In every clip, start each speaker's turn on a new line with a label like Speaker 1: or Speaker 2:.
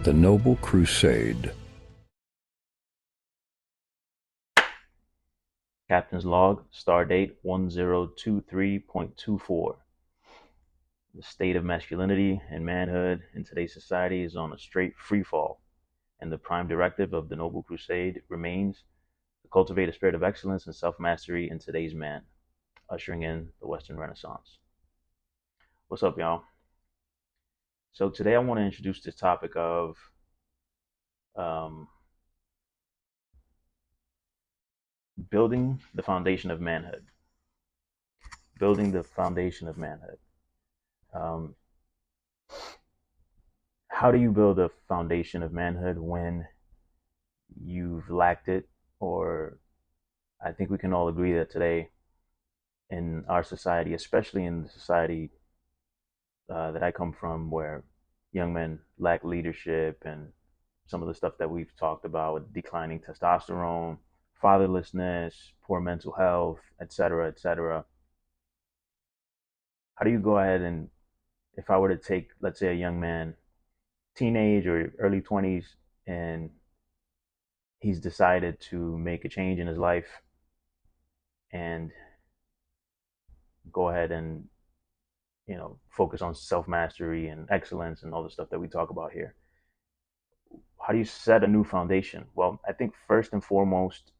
Speaker 1: The NŌBL CRUSADE.
Speaker 2: Captain's log, star date 1023.24. The state of masculinity and manhood in today's society is on a straight free fall, and the prime directive of the NŌBL CRUSADE remains to cultivate a spirit of excellence and self-mastery in today's man, ushering in the Western Renaissance. What's up, y'all? So today I want to introduce this topic of building the foundation of manhood. Building the foundation of manhood. How do you build a foundation of manhood when you've lacked it? Or I think we can all agree that today in our society, especially in the society that I come from, where young men lack leadership and some of the stuff that we've talked about with declining testosterone, fatherlessness, poor mental health, etc., etc. How do you go ahead and, if I were to take, let's say, a young man, teenage or early 20s, and he's decided to make a change in his life and go ahead and, focus on self-mastery and excellence and all the stuff that we talk about here. How do you set a new foundation? Well, I think first and foremost,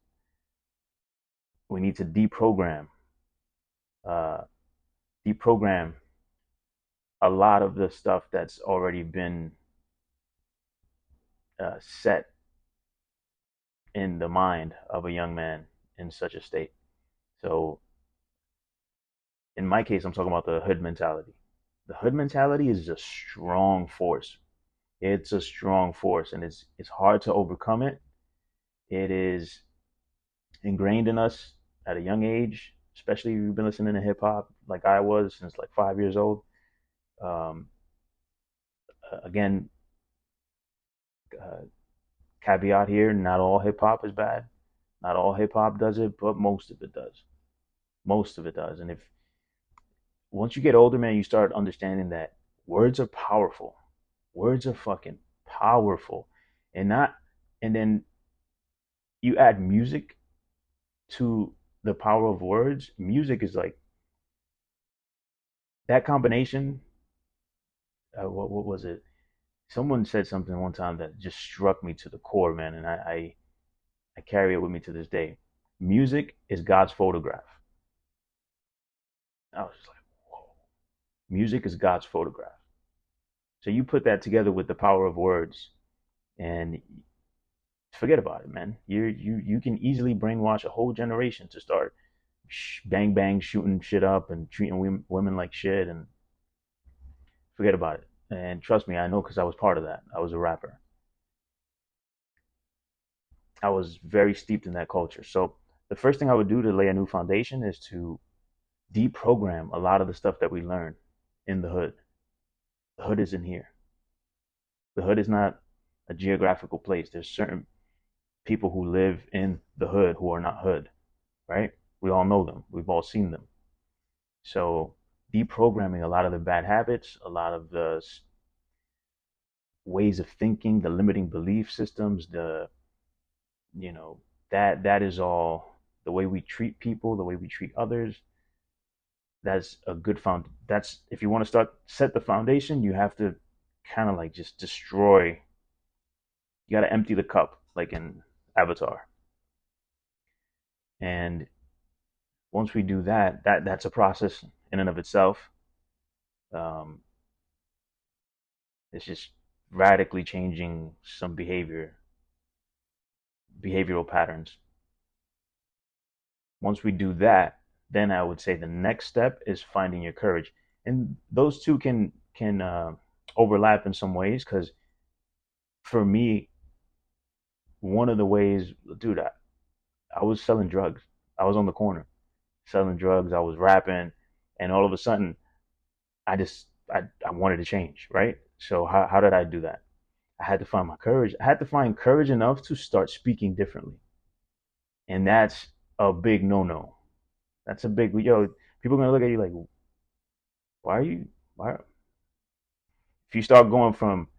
Speaker 2: we need to deprogram a lot of the stuff that's already been set in the mind of a young man in such a state. So in my case, I'm talking about the hood mentality. The hood mentality is a strong force. It's a strong force, and it's hard to overcome it. It is ingrained in us at a young age, especially if you've been listening to hip hop like I was since like 5 years old. Again, caveat here, not all hip hop is bad. Not all hip hop does it, but most of it does. Most of it does. And if once you get older, man, you start understanding that words are powerful. Words are fucking powerful. And then you add music to the power of words. Music is like that combination. What was it? Someone said something one time that just struck me to the core, man, and I carry it with me to this day. Music is God's photograph. I was just like, whoa. Music is God's photograph. So you put that together with the power of words, and forget about it, man. You can easily brainwash a whole generation to start bang bang shooting shit up and treating women like shit, and forget about it. And trust me, I know, because I was part of that. I was a rapper. I was very steeped in that culture. So the first thing I would do to lay a new foundation is to deprogram a lot of the stuff that we learn in the hood. The hood isn't here. The hood is not a geographical place. There's certain people who live in the hood who are not hood, right? We all know them. We've all seen them. So deprogramming a lot of the bad habits, a lot of the ways of thinking, the limiting belief systems, that is all the way we treat people, the way we treat others. That's a good that's, if you want to set the foundation, you have to kind of like just destroy. You got to empty the cup, like in Avatar. And once we do that's a process in and of itself. It's just radically changing some behavioral patterns. Once we do that, then I would say the next step is finding your courage, and those two can overlap in some ways. Because for me, one of the ways, dude, I was selling drugs. I was on the corner selling drugs. I was rapping, and all of a sudden, I wanted to change, right? So how did I do that? I had to find my courage. I had to find courage enough to start speaking differently, and that's a big no-no. That's a big, people are gonna look at you like, why? If you start going from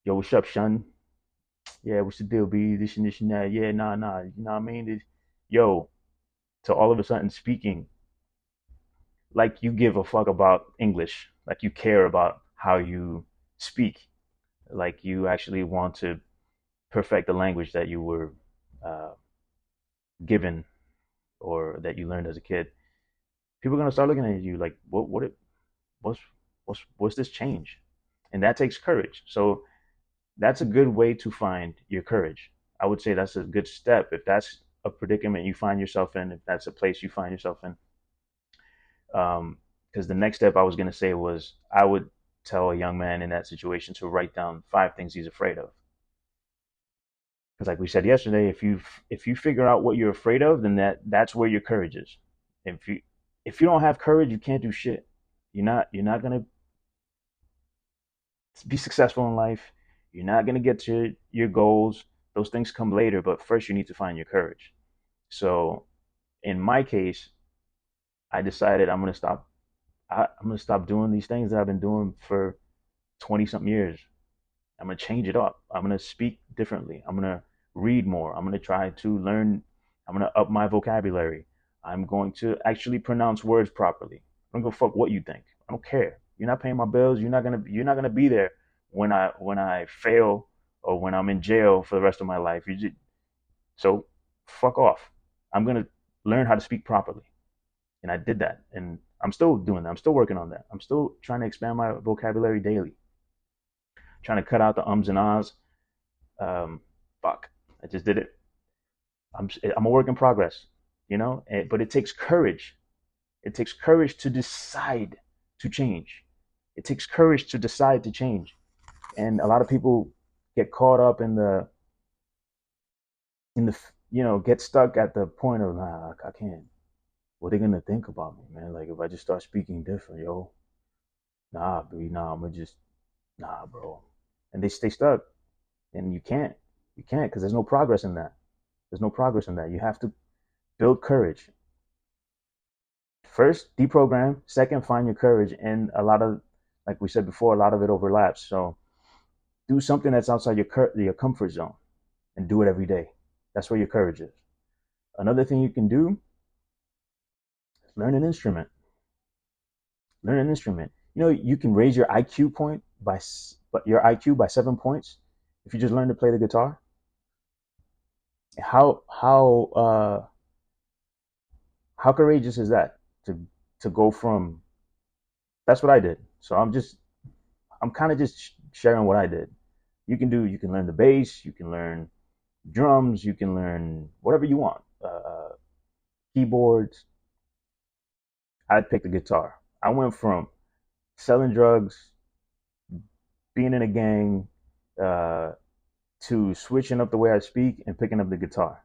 Speaker 2: Yo, what's up, son? Yeah, what's the deal, B? This and that. Yeah, nah. You know what I mean? Yo, to all of a sudden speaking like you give a fuck about English, like you care about how you speak, like you actually want to perfect the language that you were uh, given or that you learned as a kid. People are gonna start looking at you like, what's what's this change? And that takes courage. So that's a good way to find your courage. I would say that's a good step if that's a predicament you find yourself in, if that's a place you find yourself in. Because the next step I was going to say was I would tell a young man in that situation to write down 5 things he's afraid of. Because like we said yesterday, if you figure out what you're afraid of, then that's where your courage is. If you don't have courage, you can't do shit. You're not gonna be successful in life. You're not gonna get to your goals. Those things come later, but first you need to find your courage. So in my case, I decided I'm gonna stop. I'm gonna stop doing these things that I've been doing for 20 something years. I'm gonna change it up. I'm gonna speak differently. I'm gonna read more. I'm gonna try to learn. I'm gonna up my vocabulary. I'm going to actually pronounce words properly. I don't give a fuck what you think. I don't care. You're not paying my bills. You're not gonna be there when I fail or when I'm in jail for the rest of my life. So fuck off. I'm gonna learn how to speak properly. And I did that. And I'm still doing that. I'm still working on that. I'm still trying to expand my vocabulary daily, trying to cut out the ums and ahs. Um, fuck, I just did it. I'm a work in progress, but it takes courage. It takes courage to decide to change. It takes courage to decide to change. And a lot of people get caught up in the get stuck at the point of, nah, I can't. What are they gonna think about me, man? Like if I just start speaking different, yo, nah, B, nah, I'm gonna just, nah, bro. And they stay stuck, and you can't, because there's no progress in that. There's no progress in that. You have to build courage. First, deprogram. Second, find your courage. And like we said before, a lot of it overlaps. So do something that's outside your comfort zone, and do it every day. That's where your courage is. Another thing you can do is learn an instrument. Learn an instrument. You can raise your IQ point but your IQ by 7 points if you just learn to play the guitar. How courageous is that to go from? That's what I did. So I'm kind of just sharing what I did. You can learn the bass, you can learn drums, you can learn whatever you want, keyboards. I'd pick the guitar. I went from selling drugs, being in a gang, uh, to switching up the way I speak and picking up the guitar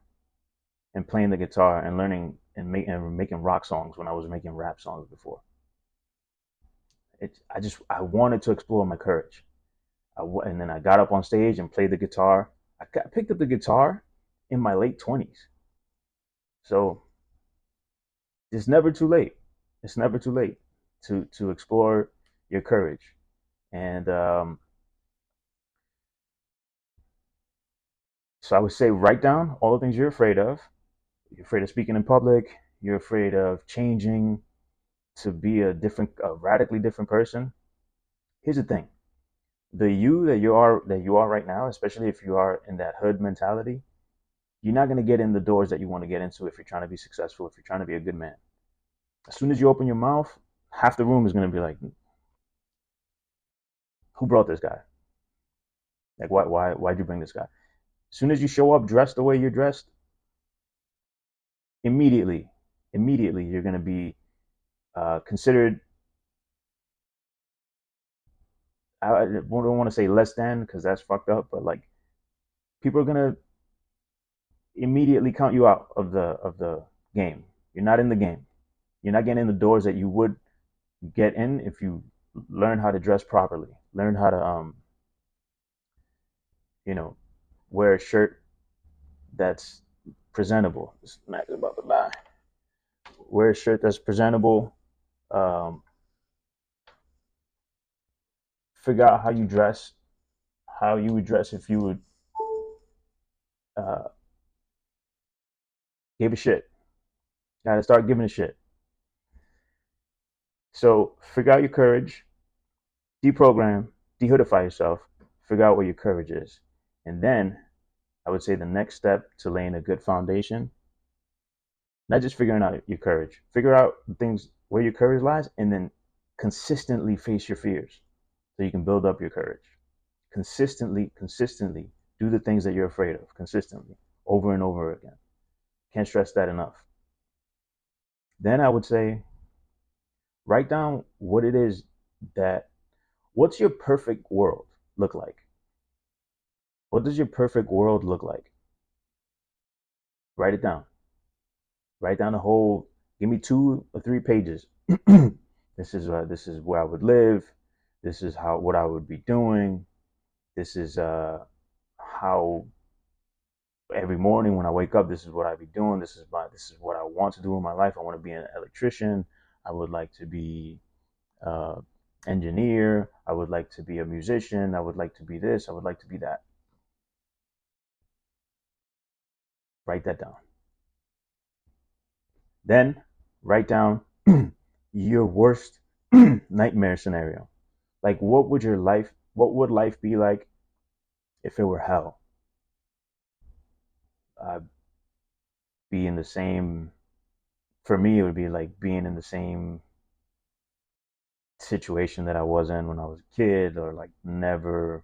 Speaker 2: and playing the guitar and learning and making rock songs when I was making rap songs before. I wanted to explore my courage. And then I got up on stage and played the guitar. I picked up the guitar in my late 20s. So it's never too late. It's never too late to explore your courage. And so I would say write down all the things you're afraid of. You're afraid of speaking in public. You're afraid of changing to be a radically different person. Here's the thing: the you that you are right now, especially if you are in that hood mentality, you're not going to get in the doors that you want to get into if you're trying to be successful, if you're trying to be a good man. As soon as you open your mouth, half the room is going to be like, who brought this guy? Like, why'd you bring this guy? As soon as you show up dressed the way you're dressed, immediately, you're going to be considered. I don't want to say less than because that's fucked up, but like people are gonna immediately count you out of the game. You're not in the game. You're not getting in the doors that you would get in if you learn how to dress properly. Learn how to you know, wear a shirt that's presentable. Max is about to die. Wear a shirt that's presentable. Um, Figure out how you dress, how you would dress if you would uh, give a shit. Gotta start giving a shit. So figure out your courage, deprogram, dehoodify yourself, figure out what your courage is. And then I would say the next step to laying a good foundation, not just figuring out your courage, figure out the things where your courage lies, and then consistently face your fears so you can build up your courage. Consistently do the things that you're afraid of, consistently, over and over again. Can't stress that enough. Then I would say, write down what it is what's your perfect world look like? What does your perfect world look like? Write it down. Write down the whole, give me 2 or 3 pages. This is where I would live. This is what I would be doing. This is how every morning when I wake up, this is what I'd be doing. This is what I want to do in my life. I want to be an electrician. I would like to be engineer. I would like to be a musician. I would like to be this. I would like to be that. Write that down. Then write down your worst nightmare scenario. Like, what would life be like if it were hell? Be in the same, for me, it would be like being in the same situation that I was in when I was a kid, or like never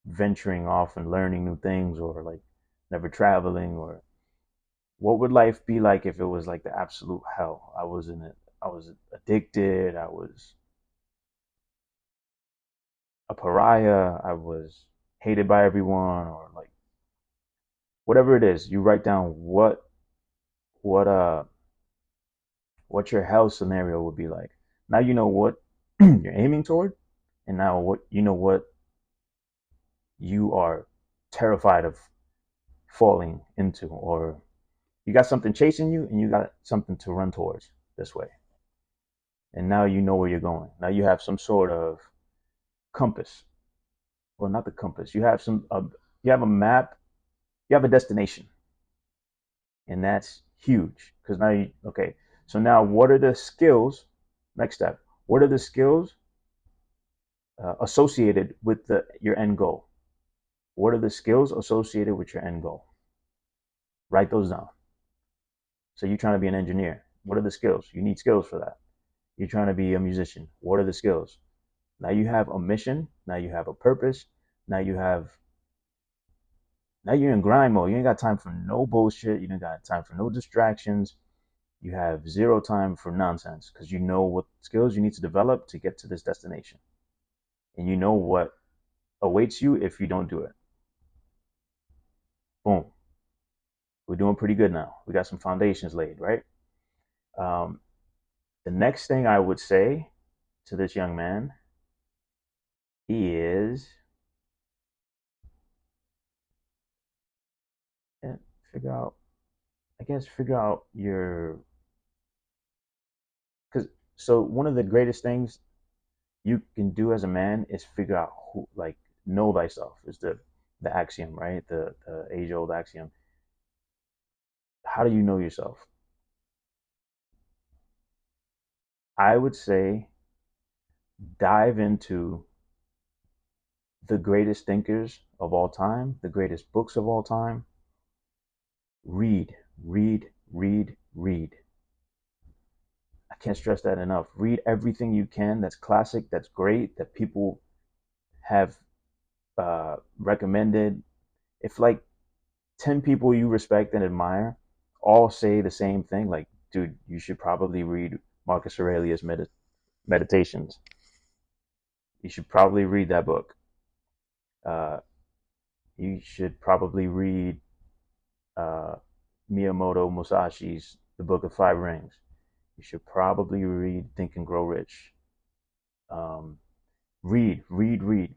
Speaker 2: venturing off and learning new things, or like never traveling. Or what would life be like if it was like the absolute hell? I was in it. I was addicted. I was a pariah. I was hated by everyone, or like whatever it is. You write down what your hell scenario would be like. Now you know what you're aiming toward, and now what you are terrified of falling into, or you got something chasing you and you got something to run towards this way. And now you know where you're going. Now you have some sort of compass. Well, not the compass. You have you have a map. You have a destination, and that's huge because now okay. So now, what are the skills? Next step. What are the skills associated with your end goal? What are the skills associated with your end goal? Write those down. So you're trying to be an engineer. What are the skills? You need skills for that. You're trying to be a musician. What are the skills? Now you have a mission. Now you have a purpose. Now you're in grind mode. You ain't got time for no bullshit. You ain't got time for no distractions. You have zero time for nonsense because you know what skills you need to develop to get to this destination. And you know what awaits you if you don't do it. Boom. We're doing pretty good now. We got some foundations laid, right? The next thing I would say to this young man is figure out your, so one of the greatest things you can do as a man is figure out who, like, know thyself is the axiom, right? The age old axiom. How do you know yourself? I would say dive into the greatest thinkers of all time, the greatest books of all time. Read. I can't stress that enough. Read everything you can that's classic, that's great, that people have recommended. If like 10 people you respect and admire all say the same thing, like, dude, you should probably read Marcus Aurelius' Meditations. You should probably read that book. You should probably read Miyamoto Musashi's The Book of Five Rings. You should probably read Think and Grow Rich. Read.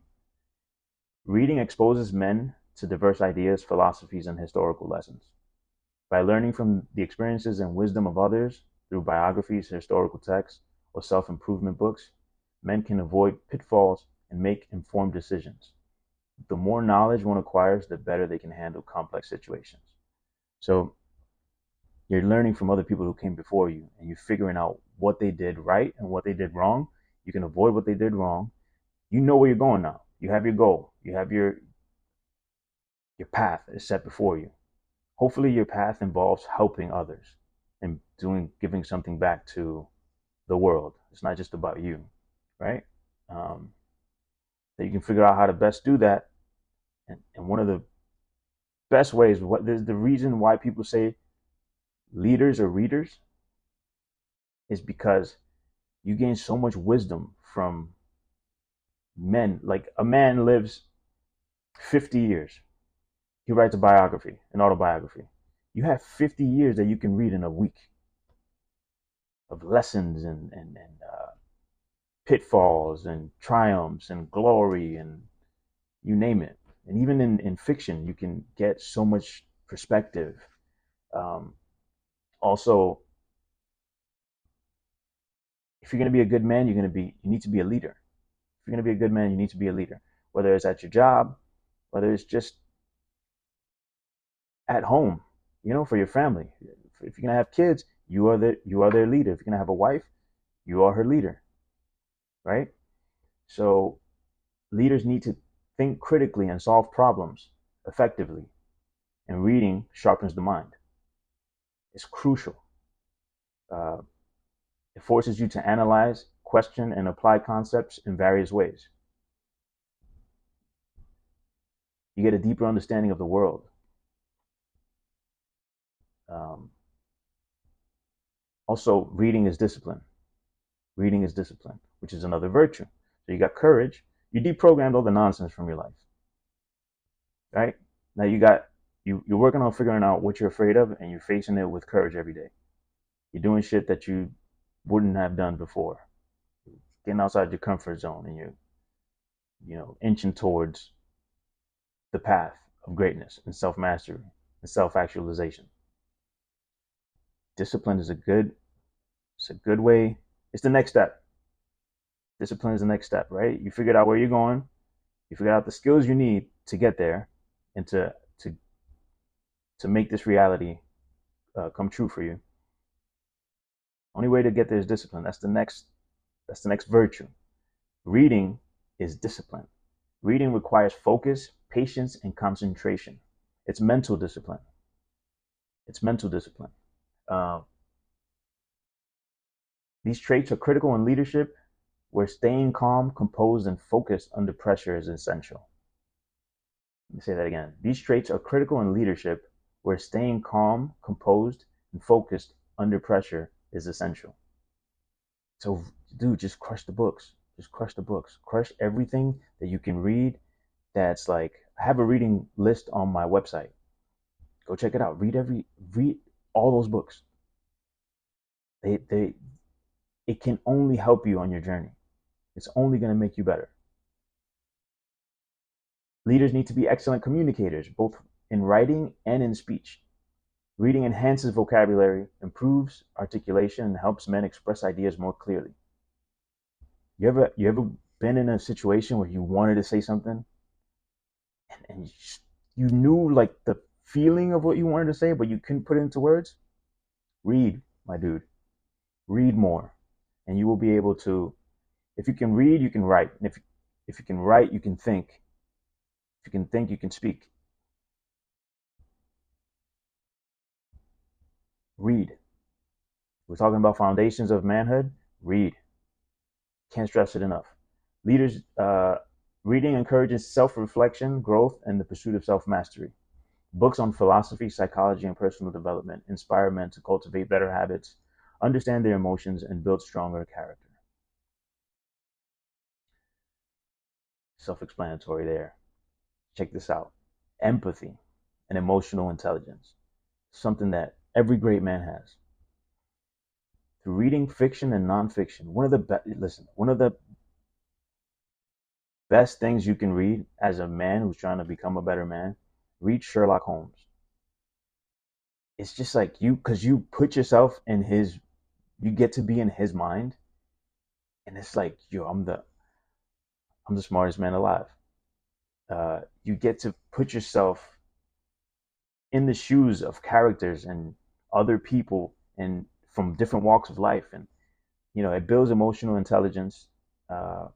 Speaker 2: Reading exposes men to diverse ideas, philosophies, and historical lessons. By learning from the experiences and wisdom of others through biographies, historical texts, or self-improvement books, men can avoid pitfalls and make informed decisions. The more knowledge one acquires, the better they can handle complex situations. So you're learning from other people who came before you, and you're figuring out what they did right and what they did wrong. You can avoid what they did wrong. You know where you're going now. You have your goal. You have your path is set before you. Hopefully your path involves helping others and giving something back to the world. It's not just about you, right? That you can figure out how to best do that. And one of the best ways, there's the reason why people say leaders or readers is because you gain so much wisdom from men. Like a man lives 50 years. He writes a biography, an autobiography. You have 50 years that you can read in a week of lessons and pitfalls and triumphs and glory and you name it. And even in fiction, you can get so much perspective. Also, if you're going to be a good man, you need to be a leader. If you're going to be a good man, you need to be a leader, whether it's at your job, whether it's just at home, for your family. If you're going to have kids, you are their leader. If you're going to have a wife, you are her leader, right? So leaders need to think critically and solve problems effectively. And reading sharpens the mind. It's crucial. It forces you to analyze, question, and apply concepts in various ways. You get a deeper understanding of the world. Also, reading is discipline. Reading is discipline, which is another virtue. So you got courage. You deprogrammed all the nonsense from your life, right? Now you're working on figuring out what you're afraid of, and you're facing it with courage every day. You're doing shit that you wouldn't have done before. Getting outside your comfort zone, and you're inching towards the path of greatness and self-mastery and self-actualization. Discipline is a good way. It's the next step. Discipline is the next step, right? You figured out where you're going. You figured out the skills you need to get there and to make this reality come true for you. Only way to get there is discipline. That's the next virtue. Reading is discipline. Reading requires focus, patience, and concentration. It's mental discipline. These traits are critical in leadership, where staying calm, composed, and focused under pressure is essential. Let me say that again. These traits are critical in leadership, where staying calm, composed, and focused under pressure is essential. So, dude, just crush the books. Just crush the books. Crush everything that you can read. That's like, I have a reading list on my website. Go check it out. Read all those books. It can only help you on your journey. It's only going to make you better. Leaders need to be excellent communicators, both in writing and in speech. Reading enhances vocabulary, improves articulation, and helps men express ideas more clearly. You ever been in a situation where you wanted to say something and you knew like the feeling of what you wanted to say, but you couldn't put it into words? Read, my dude. Read more, and you will be able to. If you can read, you can write. And if you can write, you can think. If you can think, you can speak. Read. We're talking about foundations of manhood. Read. Can't stress it enough. Leaders, reading encourages self-reflection, growth, and the pursuit of self-mastery. Books on philosophy, psychology, and personal development inspire men to cultivate better habits, understand their emotions, and build stronger character. Self-explanatory there. Check this out. Empathy and emotional intelligence. Something that every great man has. Through reading fiction and nonfiction, one of the best things you can read as a man who's trying to become a better man, read Sherlock Holmes. It's just like because you put yourself in you get to be in his mind, and it's like, yo, I'm the smartest man alive. You get to put yourself in the shoes of characters and other people and from different walks of life, and it builds emotional intelligence, uh,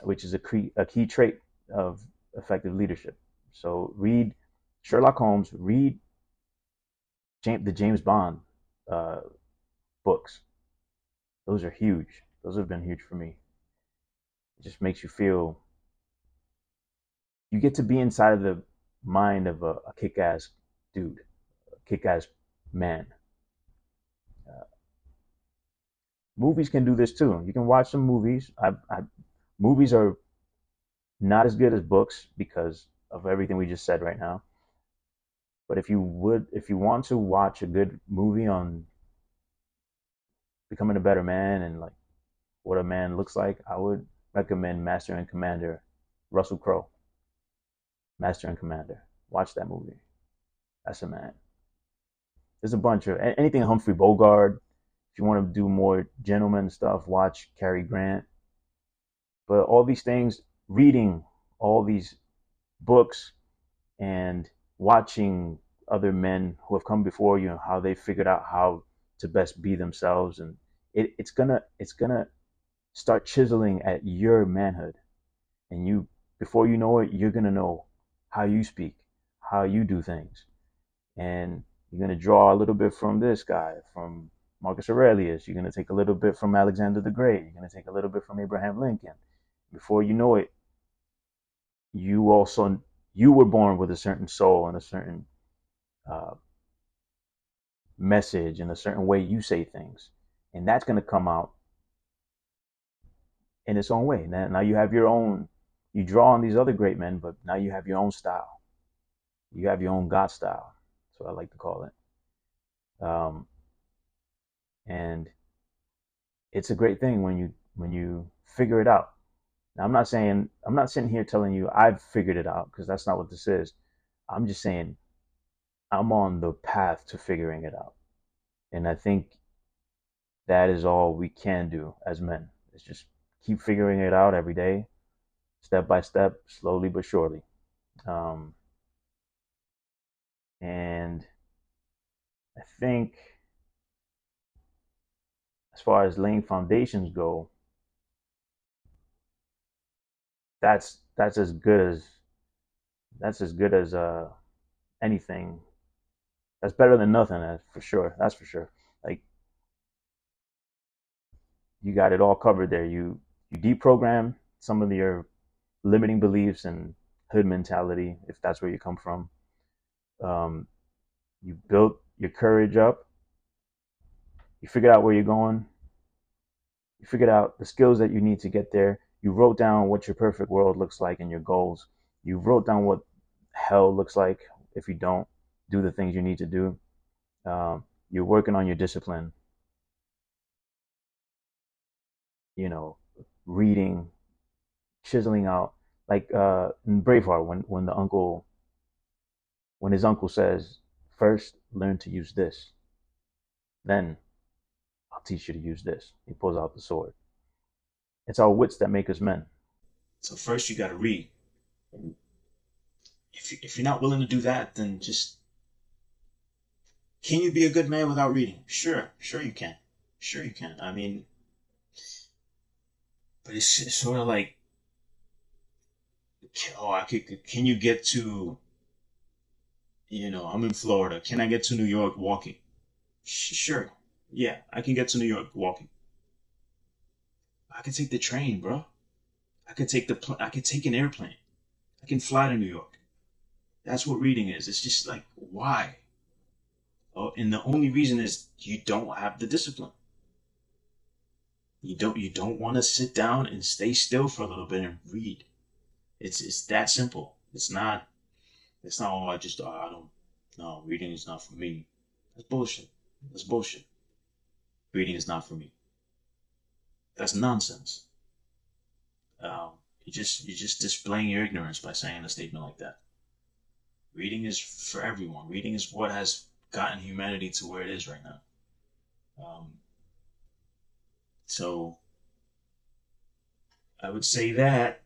Speaker 2: which is a key trait of effective leadership. So read Sherlock Holmes, read the James Bond uh, books. Those are huge. Those have been huge for me. It just makes you feel, you get to be inside of the mind of a kick-ass dude, a kick-ass man. Uh, Movies can do this too. You can watch some movies. Movies are not as good as books because of everything we just said right now. But if you want to watch a good movie on becoming a better man and like what a man looks like, I would recommend Master and Commander, Russell Crowe. Master and Commander. Watch that movie. That's a man. There's a bunch of anything Humphrey Bogart. If you want to do more gentleman stuff, watch Cary Grant. But all these things, reading all these books and watching other men who have come before you and how they figured out how to best be themselves, and it's gonna start chiseling at your manhood, and you before you know it, you're gonna know how you speak, how you do things, and you're gonna draw a little bit from this guy, from Marcus Aurelius. You're gonna take a little bit from Alexander the Great. You're gonna take a little bit from Abraham Lincoln. Before you know it, you were born with a certain soul and a certain uh, message and a certain way you say things, and that's going to come out in its own way. Now you have your own. You draw on these other great men, but now you have your own style. You have your own God style. That's what I like to call it. And it's a great thing when you figure it out. Now I'm not sitting here telling you I've figured it out, because that's not what this is. I'm just saying I'm on the path to figuring it out. And I think that is all we can do as men. Is just keep figuring it out every day, step by step, slowly but surely. Um, and I think as far as laying foundations go, that's as good as anything. That's better than nothing, that's for sure. That's for sure. Like, you got it all covered there. You deprogram some of your limiting beliefs and hood mentality, if that's where you come from. Um, you built your courage up. You figured out where you're going. You figured out the skills that you need to get there. You wrote down what your perfect world looks like and your goals. You wrote down what hell looks like if you don't do the things you need to do. You're working on your discipline. Reading, chiseling out, like in Braveheart, when his uncle says, "First, learn to use this, then I'll teach you to use this." He pulls out the sword. It's our wits that make us men. So first, you got to read. If you're not willing to do that, then just, can you be a good man without reading? Sure you can. Sure you can. I mean, but it's sort of like, can you get to, I'm in Florida. Can I get to New York walking? Sure. Yeah, I can get to New York walking. I can take the train, bro. I could take an airplane. I can fly to New York. That's what reading is. It's just like, why? Oh, and the only reason is you don't have the discipline. You don't want to sit down and stay still for a little bit and read. It's that simple. It's not, oh, I don't, no, reading is not for me. That's bullshit. That's bullshit. Reading is not for me. That's nonsense. You're just displaying your ignorance by saying a statement like that. Reading is for everyone. Reading is what has gotten humanity to where it is right now. So I would say that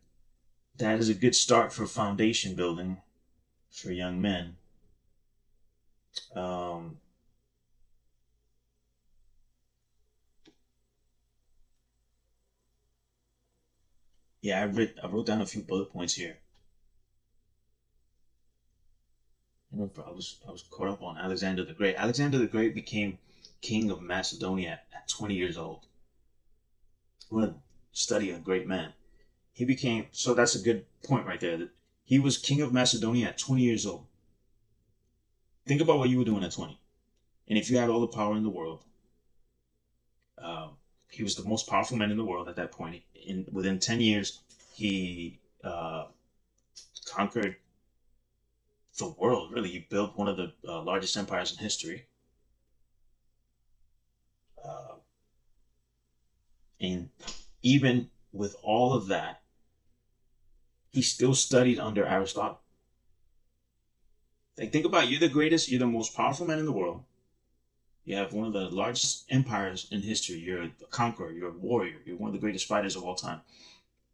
Speaker 2: is a good start for foundation building for young men. Um, yeah, I wrote down a few bullet points here. I was caught up on Alexander the Great. Alexander the Great became king of Macedonia at 20 years old. What a study a great man. He became, so that's a good point right there. That he was king of Macedonia at 20 years old. Think about what you were doing at 20. And if you had all the power in the world, he was the most powerful man in the world at that point. Within 10 years, he conquered the world. Really, he built one of the largest empires in history. Uh, and even with all of that, he still studied under Aristotle. Like, think about it. You're the greatest, you're the most powerful man in the world. You have one of the largest empires in history. You're a conqueror, you're a warrior, you're one of the greatest fighters of all time.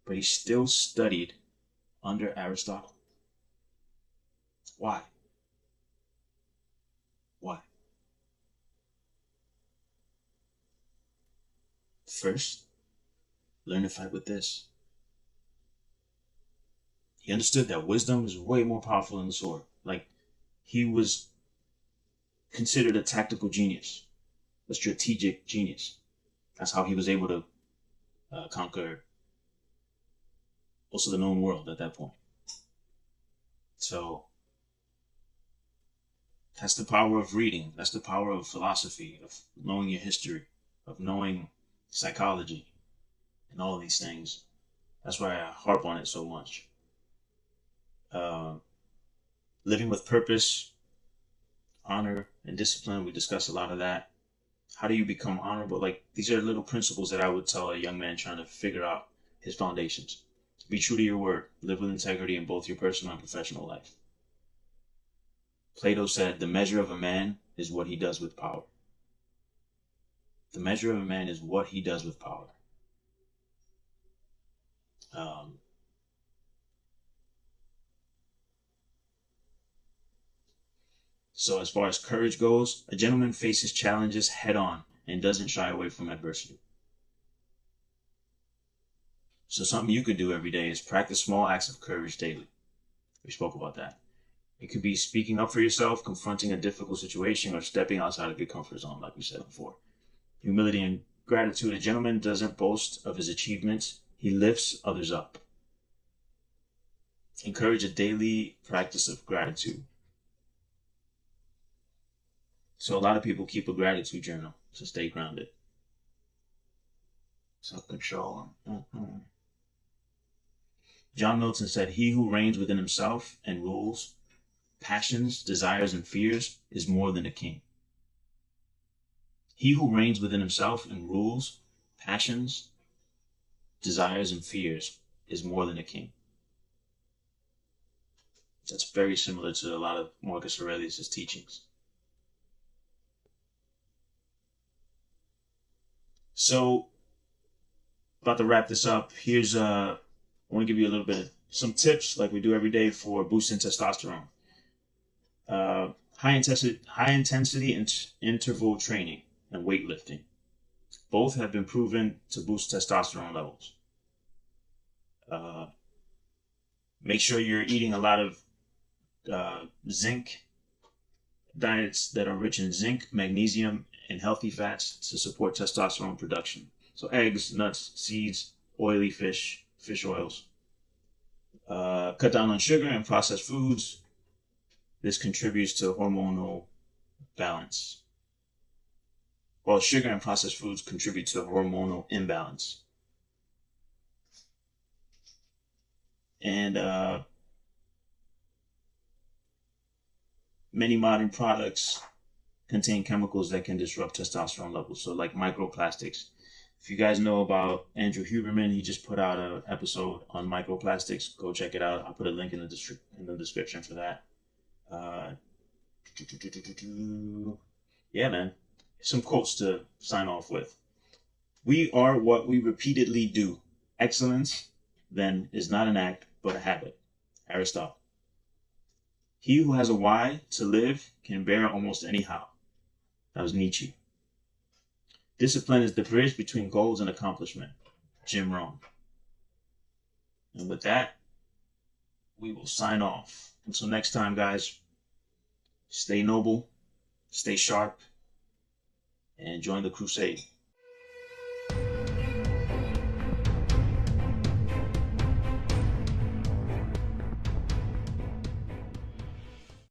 Speaker 2: But he still studied under Aristotle. Why? Why? First, learn to fight with this. He understood that wisdom is way more powerful than the sword. Like, he was considered a tactical genius, a strategic genius. That's how he was able to conquer most of the known world at that point. So that's the power of reading. That's the power of philosophy, of knowing your history, of knowing psychology, and all of these things. That's why I harp on it so much. Uh, Living with purpose, honor, and discipline. We discuss a lot of that. How do you become honorable? Like, these are little principles that I would tell a young man trying to figure out his foundations. Be true to your word. Live with integrity in both your personal and professional life. Plato said, the measure of a man is what he does with power. The measure of a man is what he does with power. So as far as courage goes, a gentleman faces challenges head on and doesn't shy away from adversity. So something you could do every day is practice small acts of courage daily. We spoke about that. It could be speaking up for yourself, confronting a difficult situation, or stepping outside of your comfort zone, like we said before. Humility and gratitude. A gentleman doesn't boast of his achievements. He lifts others up. Encourage a daily practice of gratitude. So a lot of people keep a gratitude journal to stay grounded. Self-control. John Milton said, he who reigns within himself and rules passions, desires, and fears is more than a king. He who reigns within himself and rules passions, desires, and fears is more than a king. That's very similar to a lot of Marcus Aurelius' teachings. So, about to wrap this up. Here's I want to give you a little bit of some tips, like we do every day, for boosting testosterone. High intensity interval training and weightlifting. Both have been proven to boost testosterone levels. Make sure you're eating a lot of zinc diets that are rich in zinc, magnesium, and healthy fats to support testosterone production. So eggs, nuts, seeds, oily fish oils. Cut down on sugar and processed foods. This contributes to hormonal balance. Well, sugar and processed foods contribute to hormonal imbalance. And many modern products contain chemicals that can disrupt testosterone levels. So like microplastics. If you guys know about Andrew Huberman, he just put out an episode on microplastics. Go check it out. I'll put a link in the description for that. Yeah, man. Some quotes to sign off with. We are what we repeatedly do. Excellence, then, is not an act, but a habit. Aristotle. He who has a why to live can bear almost any how. That was Nietzsche. Discipline is the bridge between goals and accomplishment. Jim Rohn. And with that, we will sign off. Until next time, guys, stay noble, stay sharp, and join the crusade.